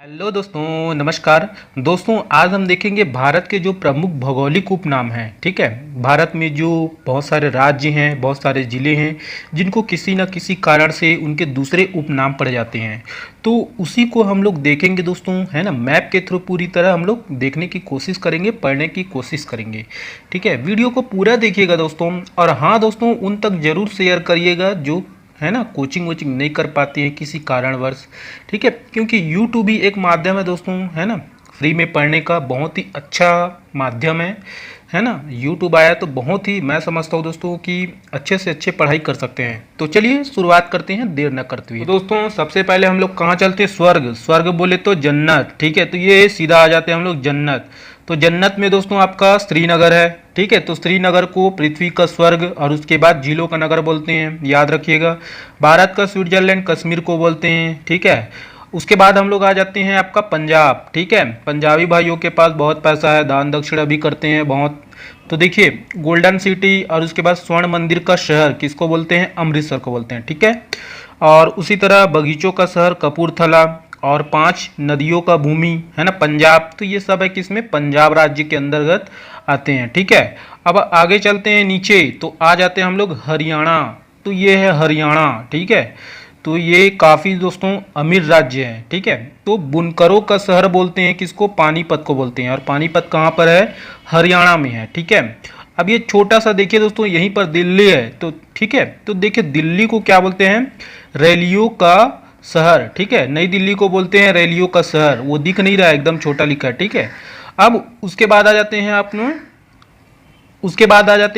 Hello दोस्तों, नमस्कार। दोस्तों, आज हम देखेंगे भारत के जो प्रमुख भौगोलिक उपनाम हैं। ठीक है, भारत में जो बहुत सारे राज्य हैं, बहुत सारे ज़िले हैं जिनको किसी न किसी कारण से उनके दूसरे उपनाम पड़ जाते हैं। तो उसी को हम लोग देखेंगे दोस्तों, है ना। मैप के थ्रू पूरी तरह हम लोग देखने की कोशिश करेंगे, पढ़ने की कोशिश करेंगे। ठीक है, वीडियो को पूरा देखिएगा दोस्तों। और हाँ दोस्तों, उन तक ज़रूर शेयर करिएगा जो है ना कोचिंग वोचिंग नहीं कर पाती है किसी कारणवश। ठीक है, क्योंकि यूट्यूब भी एक माध्यम है दोस्तों, है ना। फ्री में पढ़ने का बहुत ही अच्छा माध्यम है ना। यूट्यूब आया तो बहुत ही, मैं समझता हूँ दोस्तों कि अच्छे से अच्छे पढ़ाई कर सकते हैं। तो चलिए शुरुआत करते हैं देर न करते हुए। तो दोस्तों, सबसे पहले हम लोग कहाँ चलते हैं? स्वर्ग। स्वर्ग बोले तो जन्नत। ठीक है, तो ये सीधा आ जाते हैं हम लोग जन्नत। तो जन्नत में दोस्तों आपका श्रीनगर है। ठीक है, तो श्रीनगर को पृथ्वी का स्वर्ग और उसके बाद झीलों का नगर बोलते हैं, याद रखिएगा। भारत का स्विट्जरलैंड कश्मीर को बोलते हैं। ठीक है, उसके बाद हम लोग आ जाते हैं आपका पंजाब। ठीक है, पंजाबी भाइयों के पास बहुत पैसा है, दान दक्षिणा भी करते हैं बहुत। तो देखिए, गोल्डन सिटी और उसके बाद स्वर्ण मंदिर का शहर किसको बोलते हैं? अमृतसर को बोलते हैं। ठीक है, और उसी तरह बगीचों का शहर कपूरथला, और 5 नदियों का भूमि, है ना, पंजाब। तो ये सब है किसमें? पंजाब राज्य के अंतर्गत आते हैं। ठीक है, अब आगे चलते हैं नीचे, तो आ जाते हैं हम लोग हरियाणा। तो ये है हरियाणा। ठीक है, तो ये काफ़ी दोस्तों अमीर राज्य है। ठीक है, तो बुनकरों का शहर बोलते हैं किसको? पानीपत को बोलते हैं। और पानीपत कहाँ पर है? हरियाणा में है। ठीक है, अब ये छोटा सा देखिए दोस्तों, यहीं पर दिल्ली है। तो ठीक है, तो देखिए दिल्ली को क्या बोलते हैं? रेलियो का शहर। ठीक है, नई दिल्ली को बोलते हैं रेलियो का शहर। वो दिख नहीं रहा है, एकदम छोटा लिखा है। ठीक है, अब उसके बाद आ जाते हैं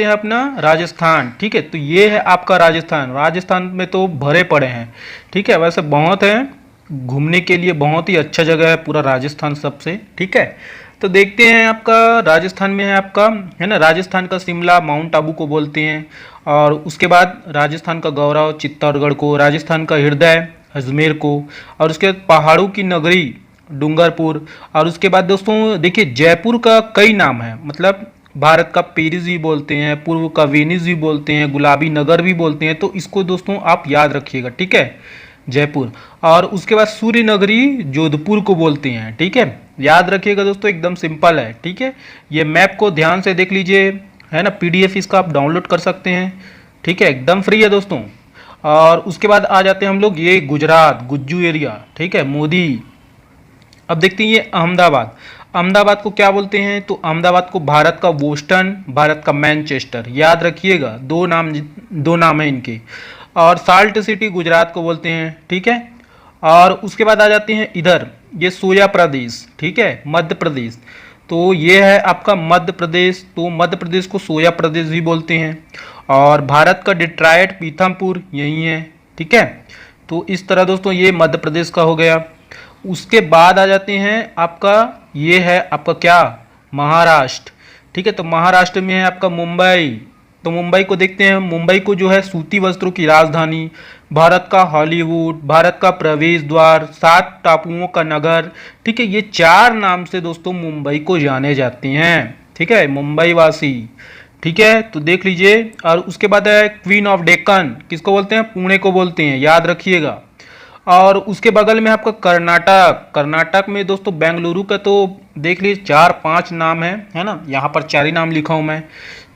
अपना राजस्थान। ठीक है, तो ये है आपका राजस्थान। राजस्थान में तो भरे पड़े हैं। ठीक है, वैसे बहुत है घूमने के लिए, बहुत ही अच्छा जगह है पूरा राजस्थान सबसे। ठीक है, तो देखते हैं आपका राजस्थान में है आपका, है ना, राजस्थान का शिमला माउंट आबू को बोलते हैं। और उसके बाद राजस्थान का गौरव चित्तौड़गढ़ को, राजस्थान का हृदय अजमेर को, और उसके बाद पहाड़ों की नगरी डूंगरपुर। और उसके बाद दोस्तों देखिए, जयपुर का कई नाम है, मतलब भारत का पेरिस भी बोलते हैं, पूर्व का वेनिस भी बोलते हैं, गुलाबी नगर भी बोलते हैं। तो इसको दोस्तों आप याद रखिएगा। ठीक है, जयपुर। और उसके बाद सूर्य नगरी जोधपुर को बोलते हैं। ठीक है, याद रखिएगा दोस्तों, एकदम सिंपल है। ठीक है, ये मैप को ध्यान से देख लीजिए, है ना। पीडीएफ इसका आप डाउनलोड कर सकते हैं। ठीक है, एकदम फ्री है दोस्तों। और उसके बाद आ जाते हैं हम लोग ये गुजरात, गुज्जू एरिया। ठीक है, मोदी। अब देखते हैं ये अहमदाबाद। अहमदाबाद को क्या बोलते हैं? तो अहमदाबाद को भारत का बोस्टन, भारत का मैनचेस्टर, याद रखिएगा। दो नाम है इनके। और साल्ट सिटी गुजरात को बोलते हैं। ठीक है, और उसके बाद आ जाते हैं इधर, ये सोया प्रदेश। ठीक है, मध्य प्रदेश। तो ये है आपका मध्य प्रदेश। तो मध्य प्रदेश को सोया प्रदेश भी बोलते हैं। और भारत का डिट्रायट पीथमपुर यही है। ठीक है, तो इस तरह दोस्तों ये मध्य प्रदेश का हो गया। उसके बाद आ जाते हैं आपका, ये है आपका क्या? महाराष्ट्र। ठीक है, तो महाराष्ट्र में है आपका मुंबई। तो मुंबई को देखते हैं, मुंबई को जो है सूती वस्त्रों की राजधानी, भारत का हॉलीवुड, भारत का प्रवेश द्वार, 7 टापुओं का नगर। ठीक है, ये 4 नाम से दोस्तों मुंबई को जाने जाते हैं। ठीक है, मुंबई वासी। ठीक है, तो देख लीजिए। और उसके बाद है क्वीन ऑफ डेक्कन, किसको बोलते हैं? पुणे को बोलते हैं, याद रखिएगा। और उसके बगल में आपका कर्नाटक। कर्नाटक में दोस्तों बेंगलुरु का तो देख लीजिए 4-5 नाम है ना। यहाँ पर 4 ही नाम लिखा हूँ मैं।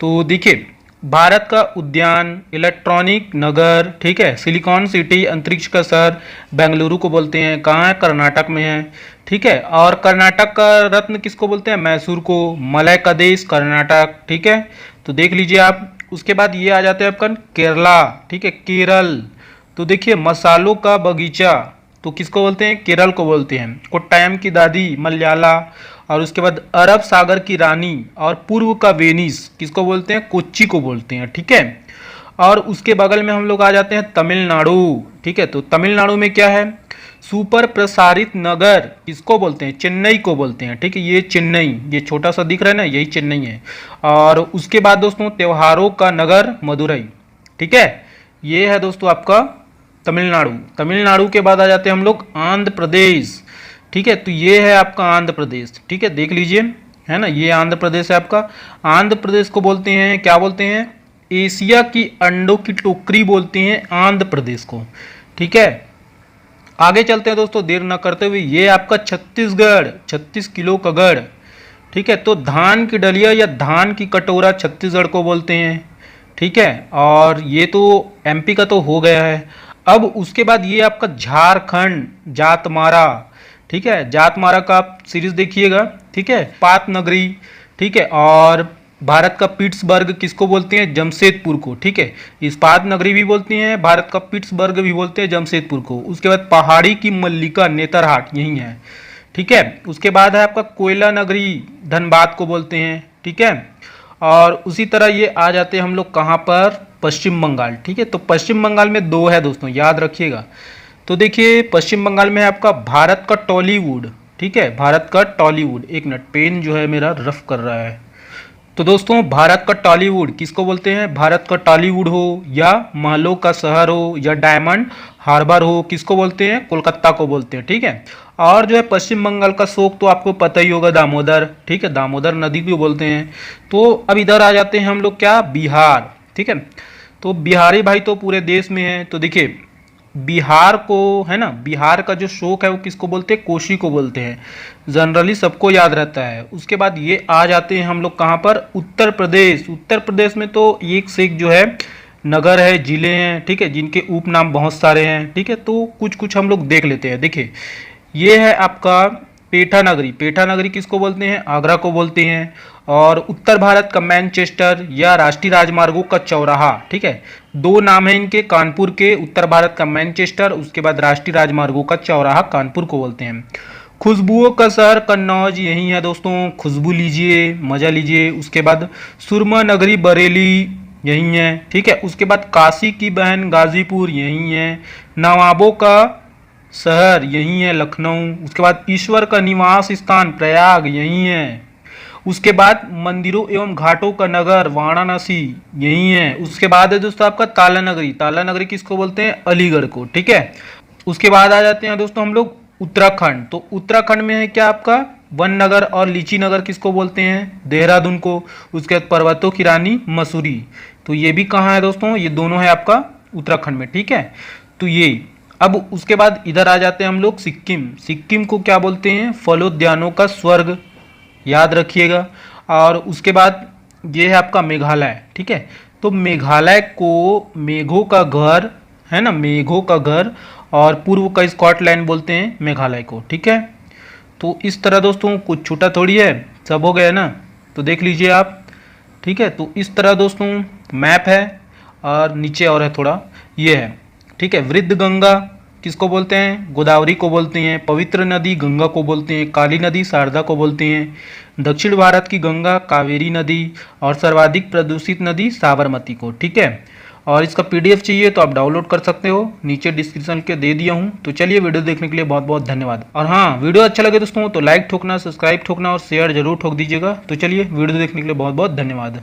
तो देखिए, भारत का उद्यान, इलेक्ट्रॉनिक नगर, ठीक है, सिलिकॉन सिटी, अंतरिक्ष का शहर, बेंगलुरु को बोलते हैं। कहाँ है? कर्नाटक में है। ठीक है, और कर्नाटक का रत्न किसको बोलते हैं? मैसूर को। मलय का देश कर्नाटक। ठीक है, तो देख लीजिए आप। उसके बाद ये आ जाते हैं आपका केरला। ठीक है, केरल। तो देखिए, मसालों का बगीचा तो किसको बोलते हैं? केरल को बोलते हैं। कोट्टायम की दादी मलयाला। और उसके बाद अरब सागर की रानी और पूर्व का वेनिस किसको बोलते हैं? कोच्चि को बोलते हैं। ठीक है, और उसके बगल में हम लोग आ जाते हैं तमिलनाडु। ठीक है, तो तमिलनाडु में क्या है? सुपर प्रसारित नगर किसको बोलते हैं? चेन्नई को बोलते हैं। ठीक है, ये चेन्नई, ये छोटा सा दिख रहा है ना, यही चेन्नई है। और उसके बाद दोस्तों त्योहारों का नगर मदुरई। ठीक है, ये है दोस्तों आपका तमिलनाडु। तमिलनाडु के बाद आ जाते हैं हम लोग आंध्र प्रदेश। ठीक है, तो ये है आपका आंध्र प्रदेश। ठीक है, देख लीजिए, है ना, ये आंध्र प्रदेश है आपका। आंध्र प्रदेश को बोलते हैं, क्या बोलते हैं? एशिया की अंडों की टोकरी बोलते हैं आंध्र प्रदेश को। ठीक है, आगे चलते हैं दोस्तों देर न करते हुए। ये आपका छत्तीसगढ़, 36 किलो का गढ़, ठीक है। तो धान की डलिया या धान की कटोरा छत्तीसगढ़ को बोलते हैं, ठीक है। और ये तो एमपी का तो हो गया है। अब उसके बाद ये आपका झारखंड, जातमारा, ठीक है। जातमारा का आप सीरीज देखिएगा, ठीक है। पात नगरी, ठीक है। और भारत का पिट्सबर्ग किसको बोलते हैं? जमशेदपुर को, ठीक है। इस्पात नगरी भी बोलती हैं, भारत का पिट्सबर्ग भी बोलते हैं जमशेदपुर को। उसके बाद पहाड़ी की मल्लिका नेतरहाट यही है, ठीक है। उसके बाद है आपका कोयला नगरी, धनबाद को बोलते हैं, ठीक है। और उसी तरह ये आ जाते हैं हम लोग कहाँ पर? पश्चिम बंगाल, ठीक है। तो पश्चिम बंगाल में दो है दोस्तों, याद रखिएगा। तो देखिए पश्चिम बंगाल में है आपका भारत का टॉलीवुड, ठीक है। भारत का टॉलीवुड, एक मिनट पेन जो है मेरा रफ कर रहा है। तो दोस्तों भारत का टॉलीवुड किसको बोलते हैं? भारत का टॉलीवुड हो या महलों का शहर हो या डायमंड हार्बर हो, किसको बोलते हैं? कोलकाता को बोलते हैं, ठीक है। और जो है पश्चिम बंगाल का शोक तो आपको पता ही होगा, दामोदर, ठीक है। दामोदर नदी को बोलते हैं। तो अब इधर आ जाते हैं हम लोग क्या? बिहार, ठीक है। तो बिहारी भाई तो पूरे देश में है। तो देखिए बिहार को, है ना, बिहार का जो शोक है वो किसको बोलते हैं? कोशी को बोलते हैं। जनरली सबको याद रहता है। उसके बाद ये आ जाते हैं हम लोग कहाँ पर? उत्तर प्रदेश। उत्तर प्रदेश में तो एक से एक जो है नगर है, जिले हैं, ठीक है, जिनके उपनाम बहुत सारे हैं, ठीक है। तो कुछ कुछ हम लोग देख लेते हैं। देखिए ये है आपका पेठा नगरी। पेठा नगरी किसको बोलते हैं? आगरा को बोलते हैं। और उत्तर भारत का मैनचेस्टर या राष्ट्रीय राजमार्गों का चौराहा, ठीक है। दो नाम है इनके, कानपुर के, उत्तर भारत का मैनचेस्टर, उसके बाद राष्ट्रीय राजमार्गों का चौराहा कानपुर को बोलते हैं। खुशबुओं का शहर कन्नौज यही है दोस्तों, खुशबू लीजिए, मजा लीजिए। उसके बाद सुरमा नगरी बरेली यही है, ठीक है। उसके बाद काशी की बहन गाजीपुर यही है। नवाबों का शहर यही है लखनऊ। उसके बाद ईश्वर का निवास स्थान प्रयाग यही है। उसके बाद मंदिरों एवं घाटों का नगर वाराणसी यही है। उसके बाद है दोस्तों आपका ताला नगरी। ताला नगरी किसको बोलते हैं? अलीगढ़ को, ठीक है। उसके बाद आ जाते हैं दोस्तों हम लोग उत्तराखंड। तो उत्तराखंड में है क्या आपका? वन नगर और लीची नगर किसको बोलते हैं? देहरादून को। उसके बाद पर्वतों की रानी मसूरी। तो ये भी कहाँ है दोस्तों? ये दोनों है आपका उत्तराखंड में, ठीक है। तो ये अब उसके बाद इधर आ जाते हैं हम लोग सिक्किम। सिक्किम को क्या बोलते हैं? फलोद्यानों का स्वर्ग, याद रखिएगा। और उसके बाद ये है आपका मेघालय, ठीक है। तो मेघालय को मेघों का घर, है ना, मेघों का घर, और पूर्व का स्कॉटलैंड बोलते हैं मेघालय को, ठीक है। तो इस तरह दोस्तों कुछ छूटा थोड़ी है, सब हो गया ना। तो देख लीजिए आप, ठीक है। तो इस तरह दोस्तों मैप है, और नीचे और है थोड़ा, ये है, ठीक है। वृद्ध गंगा किसको बोलते हैं? गोदावरी को बोलते हैं। पवित्र नदी गंगा को बोलते हैं। काली नदी शारदा को बोलते हैं। दक्षिण भारत की गंगा कावेरी नदी, और सर्वाधिक प्रदूषित नदी साबरमती को, ठीक है। और इसका पीडीएफ चाहिए तो आप डाउनलोड कर सकते हो, नीचे डिस्क्रिप्शन के दे दिया हूँ। तो चलिए वीडियो देखने के लिए बहुत बहुत धन्यवाद। और हाँ, वीडियो अच्छा लगे दोस्तों तो लाइक ठोकना, सब्सक्राइब ठोकना और शेयर जरूर ठोक दीजिएगा। तो चलिए वीडियो देखने के लिए बहुत बहुत धन्यवाद।